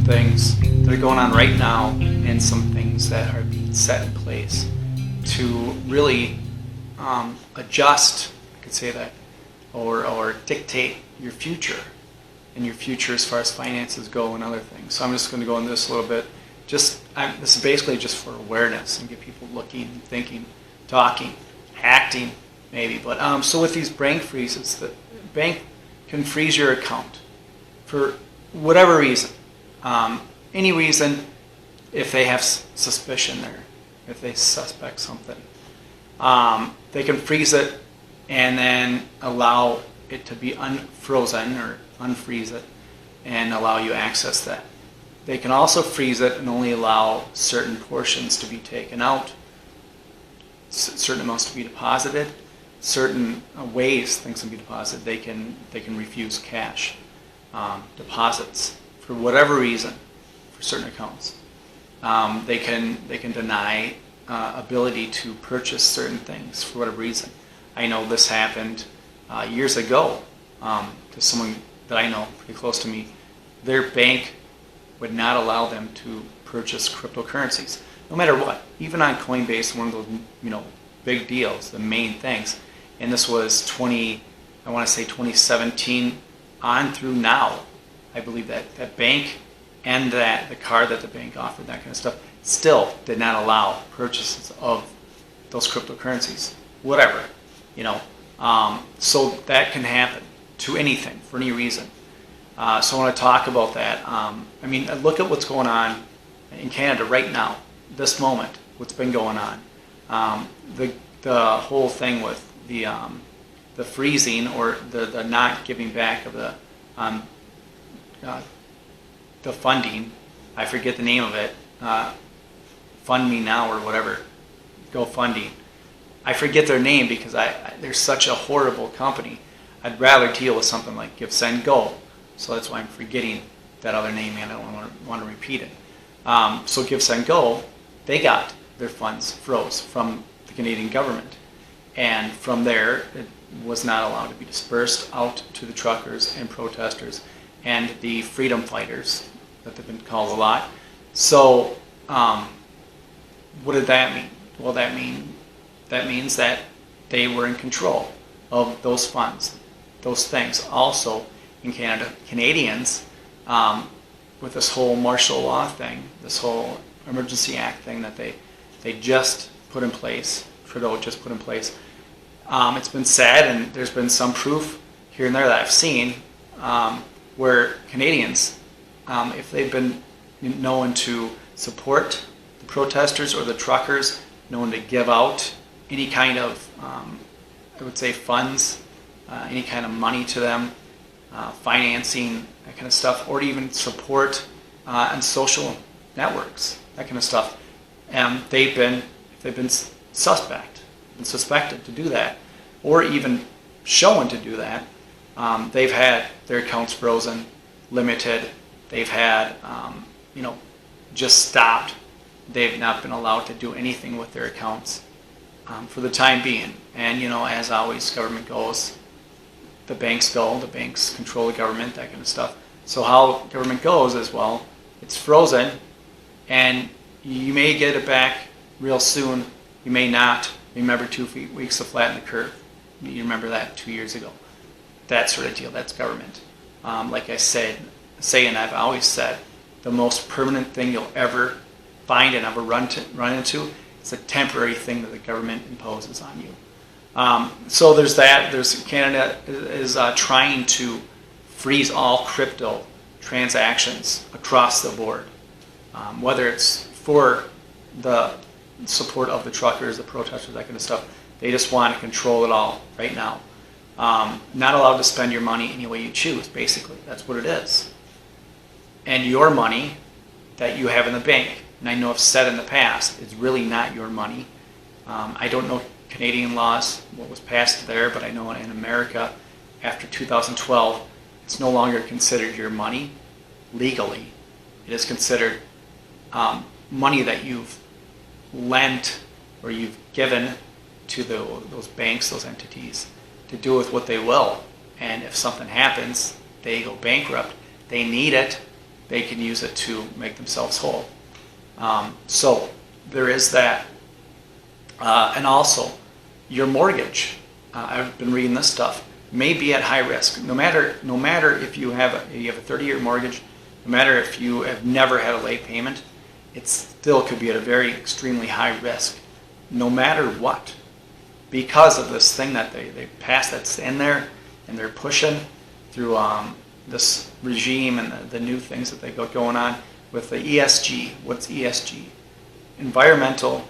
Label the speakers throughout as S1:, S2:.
S1: things that are going on right now and some things that are being set in place to really adjust, I could say that, or dictate your future, and your future as far as finances go and other things. So I'm just going to go into this a little bit. This is basically just for awareness and get people looking, thinking, talking, acting, maybe. But so with these bank freezes, the bank can freeze your account for whatever reason, any reason, if they have suspicion there, if they suspect something. They can freeze it and then allow it to be unfrozen or unfreeze it and allow you access that. They can also freeze it and only allow certain portions to be taken out, certain amounts to be deposited, certain ways things can be deposited. They can refuse cash deposits for whatever reason for certain accounts. They can deny ability to purchase certain things for whatever reason. I know this happened years ago to someone that I know pretty close to me. Their bank would not allow them to purchase cryptocurrencies, no matter what. Even on Coinbase, one of those big deals, the main things. And this was 2017 on through now. I believe that bank and the card that the bank offered, that kind of stuff, still did not allow purchases of those cryptocurrencies, whatever, so that can happen to anything for any reason. So I want to talk about that. Look at what's going on in Canada right now, this moment, what's been going on. The whole thing with the freezing or the not giving back of the funding. I forget the name of it. Fund Me Now or whatever. GoFundMe. I forget their name because they're such a horrible company. I'd rather deal with something like GiveSendGo. So that's why I'm forgetting that other name and I don't want to repeat it. So GiveSendGo, they got their funds froze from the Canadian government. And from there, it was not allowed to be dispersed out to the truckers and protesters and the freedom fighters that they've been called a lot. So what did that mean? Well, that means that they were in control of those funds, those things. Also, in Canada, Canadians, with this whole martial law thing, this whole Emergency Act thing that they just put in place, Trudeau just put in place, it's been said, and there's been some proof here and there that I've seen, where Canadians, if they've been known to support the protesters or the truckers, known to give out any kind of, I would say, funds, any kind of money to them, financing, that kind of stuff, or to even support on social networks, that kind of stuff. And they've been suspected to do that, or even shown to do that. They've had their accounts frozen, limited. They've had, just stopped. They've not been allowed to do anything with their accounts for the time being. And, as always, government goes. The banks go. The banks control the government, that kind of stuff. So how government goes is, well, it's frozen, and you may get it back real soon. You may not. Remember 2 weeks to flatten the curve. You remember that 2 years ago. That sort of deal. That's government. Like I said, and I've always said, the most permanent thing you'll ever find and ever run into is a temporary thing that the government imposes on you. So there's that. Canada is trying to freeze all crypto transactions across the board, whether it's for the support of the truckers, the protesters, that kind of stuff. They just want to control it all right now. Not allowed to spend your money any way you choose, basically. That's what it is. And your money that you have in the bank, and I know I've said in the past, it's really not your money. I don't know Canadian laws, what was passed there, but I know in America, after 2012, it's no longer considered your money legally. It is considered money that you've lent or you've given to those banks, those entities, to do with what they will. And if something happens, they go bankrupt, they need it, they can use it to make themselves whole. So there is that. And also, your mortgage, I've been reading this stuff, may be at high risk. No matter if you have a 30-year mortgage, no matter if you have never had a late payment, it still could be at a very extremely high risk, no matter what, because of this thing that they passed that's in there, and they're pushing through this regime and the new things that they got going on with the ESG. What's ESG? Environmental,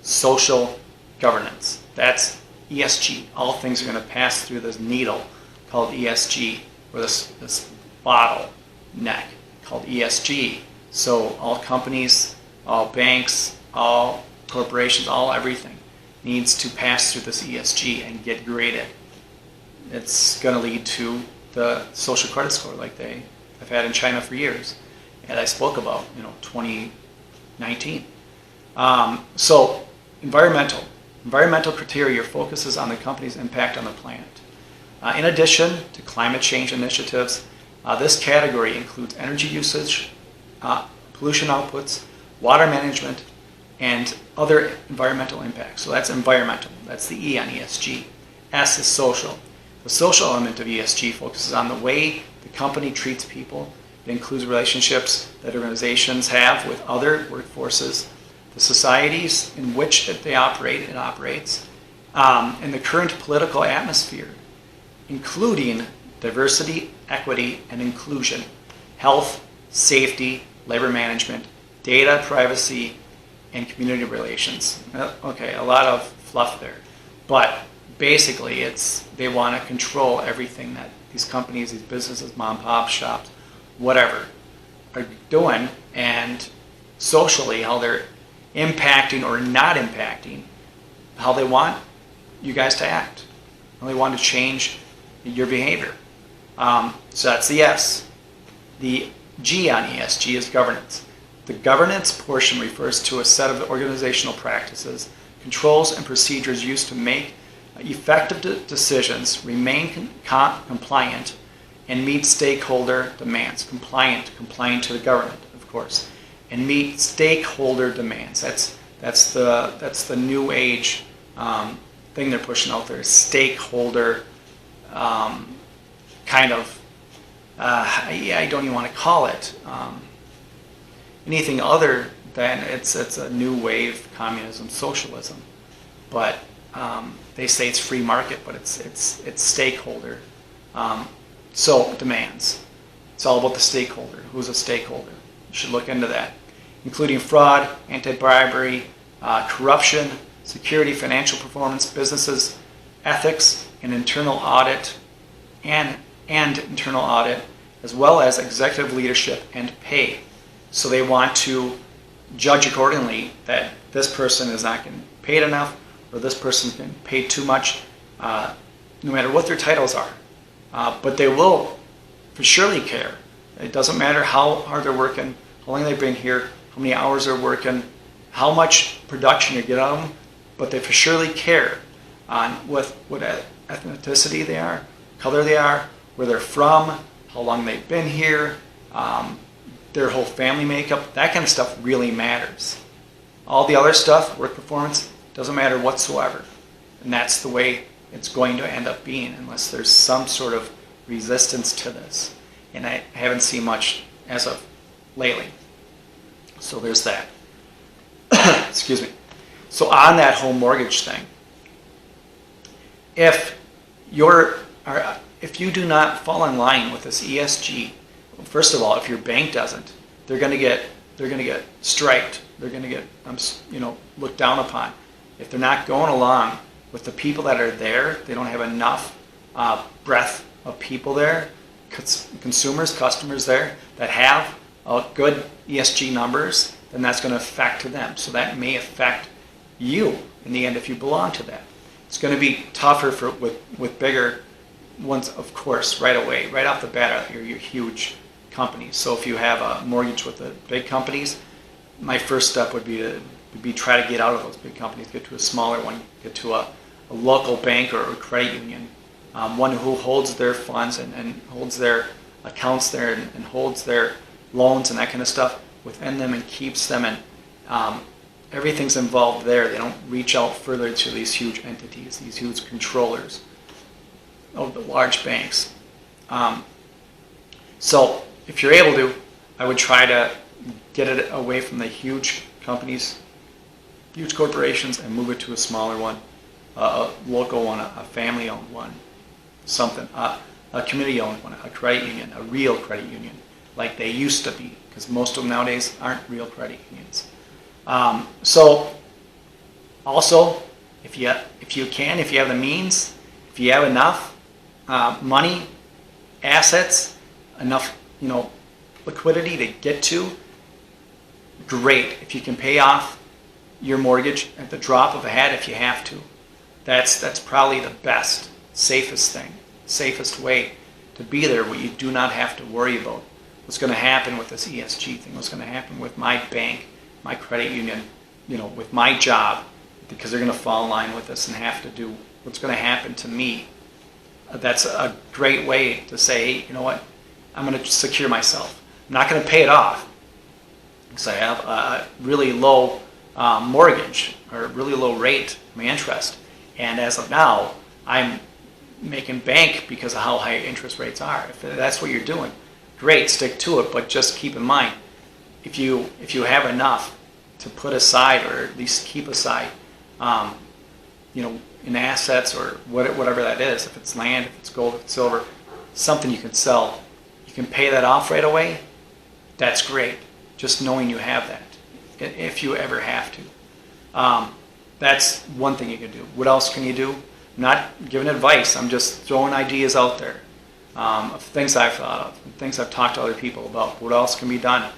S1: social, governance. That's ESG. All things are going to pass through this needle called ESG, or this bottle neck called ESG. So all companies, all banks, all corporations, all everything needs to pass through this ESG and get graded. It's going to lead to the social credit score like they have had in China for years, and I spoke about 2019. So environmental criteria focuses on the company's impact on the planet. In addition to climate change initiatives, this category includes energy usage, pollution outputs, water management, and other environmental impacts. So that's environmental. That's the E on ESG. S is social. The social element of ESG focuses on the way the company treats people. It includes relationships that organizations have with other workforces, the societies in which it operates, and the current political atmosphere, including diversity, equity, and inclusion, health, safety, labor management, data privacy, and community relations. Okay, a lot of fluff there, but basically they want to control everything that these companies, these businesses, mom and pop shops, whatever, are doing, and socially how they're impacting or not impacting how they want you guys to act, how they want to change your behavior. So that's the S. The G on ESG is governance. The governance portion refers to a set of organizational practices, controls, and procedures used to make effective decisions, remain compliant, and meet stakeholder demands. Compliant to the government, of course, and meet stakeholder demands. That's the new age thing they're pushing out there. Stakeholder kind of. I don't even want to call it anything other than it's a new wave communism, socialism, but they say it's free market, but it's stakeholder. So demands. It's all about the stakeholder. Who's a stakeholder? You should look into that, including fraud, anti-bribery, corruption, security, financial performance, businesses, ethics, and internal audit, and internal audit, as well as executive leadership and pay. So they want to judge accordingly that this person is not getting paid enough, or this person is getting paid too much, no matter what their titles are. But they will for surely care. It doesn't matter how hard they're working, how long they've been here, how many hours they're working, how much production you get out of them, but they for surely care on what ethnicity they are, color they are, where they're from, how long they've been here, their whole family makeup. That kind of stuff really matters. All the other stuff, work performance, doesn't matter whatsoever. And that's the way it's going to end up being, unless there's some sort of resistance to this. And I haven't seen much as of lately. So there's that. Excuse me. So on that home mortgage thing, if you do not fall in line with this ESG, first of all, if your bank doesn't, they're going to get striked. They're going to get looked down upon. If they're not going along with the people that are there, they don't have enough breadth of people there, customers there that have good ESG numbers, then that's going to affect them. So that may affect you in the end if you belong to that. It's going to be tougher with bigger ones, of course, right away, right off the bat, your huge companies. So if you have a mortgage with the big companies, my first step would be try to get out of those big companies, get to a smaller one, get to a local bank or credit union, one who holds their funds and holds their accounts there and holds their loans and that kind of stuff within them and keeps them, and everything's involved there. They don't reach out further to these huge entities, these huge controllers of the large banks. So if you're able to, I would try to get it away from the huge companies, huge corporations, and move it to a smaller one, a local one, a family-owned one, something, a community-owned one, a credit union, a real credit union, like they used to be, because most of them nowadays aren't real credit unions. So also, if you have the means, if you have enough money, assets, enough liquidity to get to, great. If you can pay off your mortgage at the drop of a hat, if you have to, that's probably the best, safest thing, safest way to be there, where you do not have to worry about what's going to happen with this ESG thing, what's going to happen with my bank, my credit union, with my job, because they're going to fall in line with this and have to do what's going to happen to me. That's a great way to say, hey, you know what, I'm going to secure myself. I'm not going to pay it off because I have a really low mortgage or a really low rate, my interest. And as of now, I'm making bank because of how high interest rates are. If that's what you're doing, great, stick to it. But just keep in mind, if you have enough to put aside, or at least keep aside, in assets or whatever that is, if it's land, if it's gold, if it's silver, something you can sell, you can pay that off right away, that's great. Just knowing you have that, if you ever have to. That's one thing you can do. What else can you do? I'm not giving advice. I'm just throwing ideas out there of things I've thought of, things I've talked to other people about. What else can be done?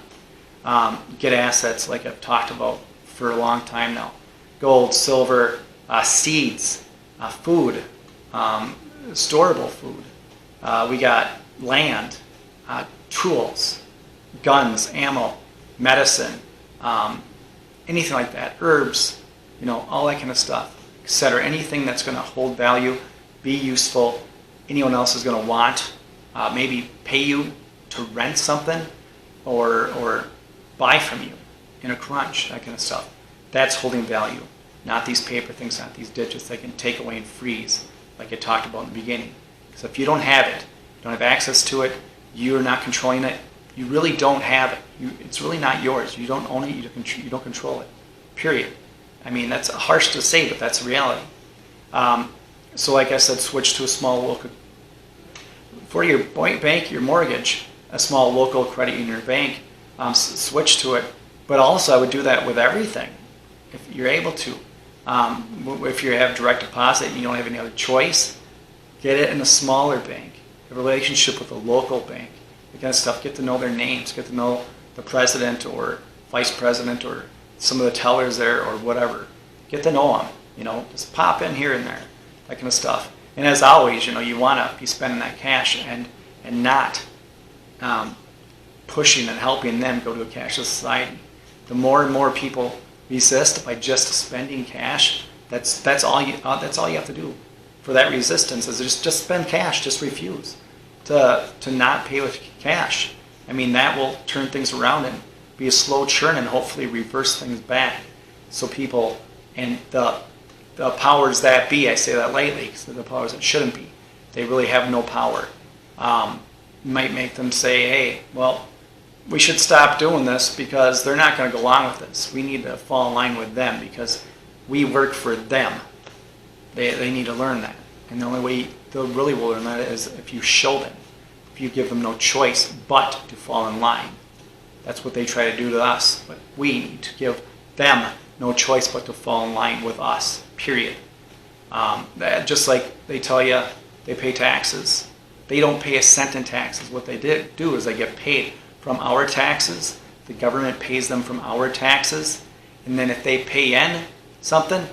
S1: Get assets like I've talked about for a long time now. Gold, silver, seeds, food, storable food. We got land, tools, guns, ammo, medicine, anything like that, herbs, all that kind of stuff, etc. Anything that's going to hold value, be useful, anyone else is going to want, maybe pay you to rent something or buy from you in a crunch, that kind of stuff. That's holding value, not these paper things, not these digits they can take away and freeze, like I talked about in the beginning. So if you don't have it, you don't have access to it, you're not controlling it, you really don't have it. It's really not yours. You don't own it, you don't control it, period. I mean, that's harsh to say, but that's reality. So like I said, switch to a small local, for your bank, your mortgage, a small local credit union or bank, switch to it. But also I would do that with everything, if you're able to. If you have direct deposit and you don't have any other choice, get it in a smaller bank, a relationship with a local bank, that kind of stuff. Get to know their names, get to know the president or vice president or some of the tellers there or whatever. Get to know them, just pop in here and there, that kind of stuff. And as always, you want to be spending that cash and not pushing and helping them go to a cashless society. The more and more people resist by just spending cash, that's all you have to do for that resistance is just spend cash, just refuse to not pay with cash. I mean, that will turn things around and be a slow churn and hopefully reverse things back. So people and the powers that be, I say that lightly because they're the powers that shouldn't be, they really have no power. Might make them say, hey, well, we should stop doing this because they're not going to go along with this. We need to fall in line with them because we work for them. They need to learn that. And the only way they really will learn that is if you show them, if you give them no choice but to fall in line. That's what they try to do to us. But we need to give them no choice but to fall in line with us, period. Just like they tell you they pay taxes. They don't pay a cent in taxes. What they do is they get paid from our taxes. The government pays them from our taxes. And then if they pay in something,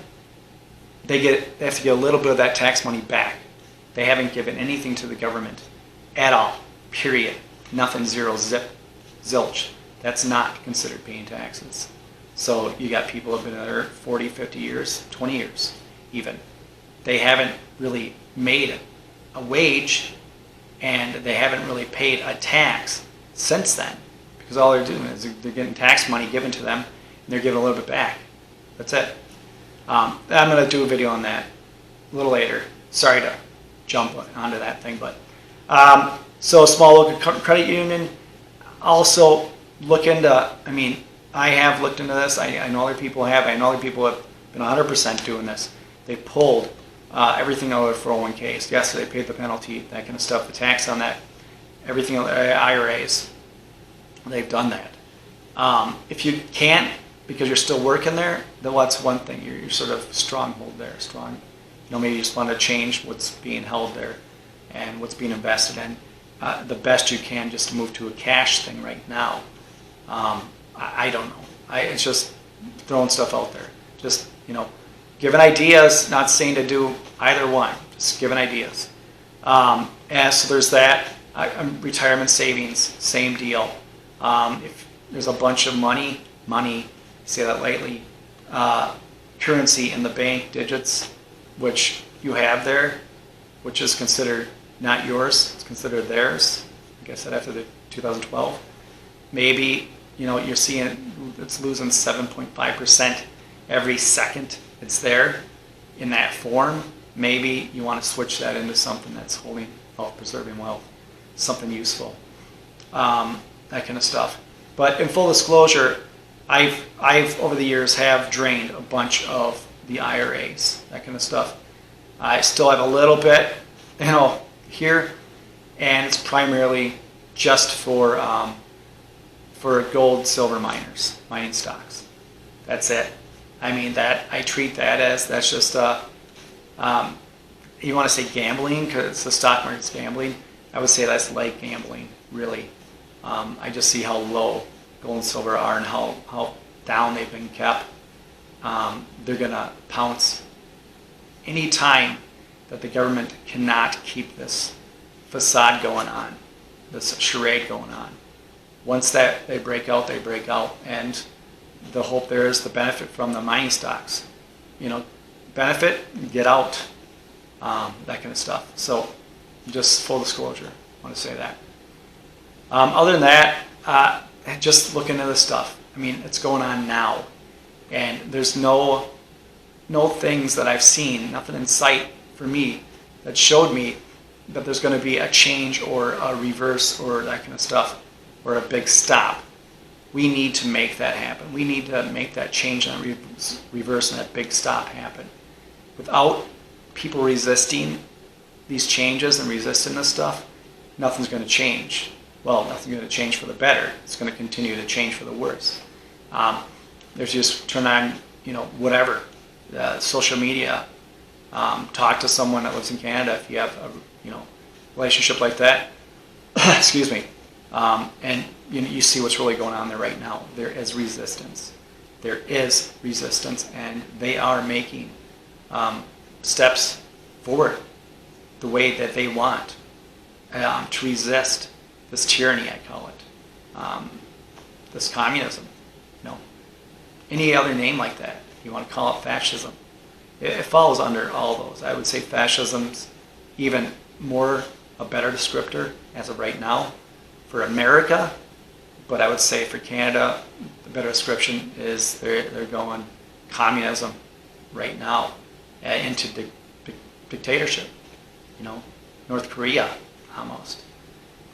S1: they have to get a little bit of that tax money back. They haven't given anything to the government at all, period. Nothing, zero, zip, zilch. That's not considered paying taxes. So you got people who have been there 40, 50 years, 20 years even. They haven't really made a wage and they haven't really paid a tax since then because all they're doing is they're getting tax money given to them, and they're giving a little bit back. That's it. I'm going to do a video on that a little later. Sorry to jump onto that thing, but so small local credit union. Also look into, I mean, I have looked into this. I know other people have. I know other people have been 100% doing this. They pulled everything out of their 401ks. Yes, they paid the penalty, that kind of stuff, the tax on that, everything, IRAs. They've done that. If you can't, because you're still working there, then that's one thing. You're sort of stronghold there, strong. Maybe you just want to change what's being held there and what's being invested in. The best you can just to move to a cash thing right now. I don't know. It's just throwing stuff out there. Just, giving ideas, not saying to do either one. Just giving ideas. And so there's that. Retirement savings, same deal. If there's a bunch of money, say that lightly, currency in the bank, digits, which you have there, which is considered not yours, it's considered theirs. Like I said, after the 2012, maybe you're seeing it's losing 7.5% every second it's there in that form. Maybe you want to switch that into something that's holding wealth, preserving wealth, something useful, that kind of stuff. But in full disclosure, I've over the years have drained a bunch of the IRAs, that kind of stuff. I still have a little bit, here, and it's primarily just for gold, silver miners, mining stocks. That's it. I mean, that I treat that as that's just you want to say gambling because the stock market's gambling. I would say that's like gambling, really. I just see how low gold and silver are and how down they've been kept. They're going to pounce any time that the government cannot keep this facade going on, this charade going on. Once that they break out, and the hope there is the benefit from the mining stocks. Benefit, get out, that kind of stuff. So, just full disclosure, I want to say that. Other than that, just look into this stuff. I mean, it's going on now, and there's no things that I've seen, nothing in sight for me that showed me that there's going to be a change or a reverse or that kind of stuff or a big stop. We need to make that happen. We need to make that change and reverse and that big stop happen. Without people resisting these changes and resisting this stuff, nothing's going to change. Well, nothing's going to change for the better. It's going to continue to change for the worse. There's just turn on, whatever, social media. Talk to someone that lives in Canada if you have a, relationship like that. Excuse me. And you see what's really going on there right now. There is resistance. And they are making steps forward the way that they want to resist this tyranny, I call it, this communism. Any other name like that, you want to call it fascism. It falls under all those. I would say fascism's even more a better descriptor as of right now for America, but I would say for Canada, the better description is they're going communism right now into dictatorship. North Korea almost.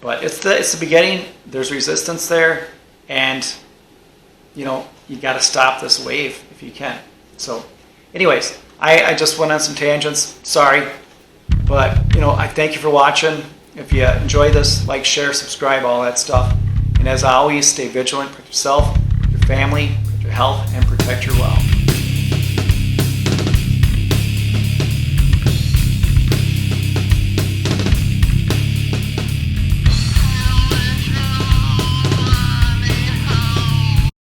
S1: But it's the beginning. There's resistance there, and you got to stop this wave if you can. So, anyways, I just went on some tangents. Sorry, but I thank you for watching. If you enjoy this, like, share, subscribe, all that stuff. And as always, stay vigilant, protect yourself, your family, protect your health, and protect your wealth.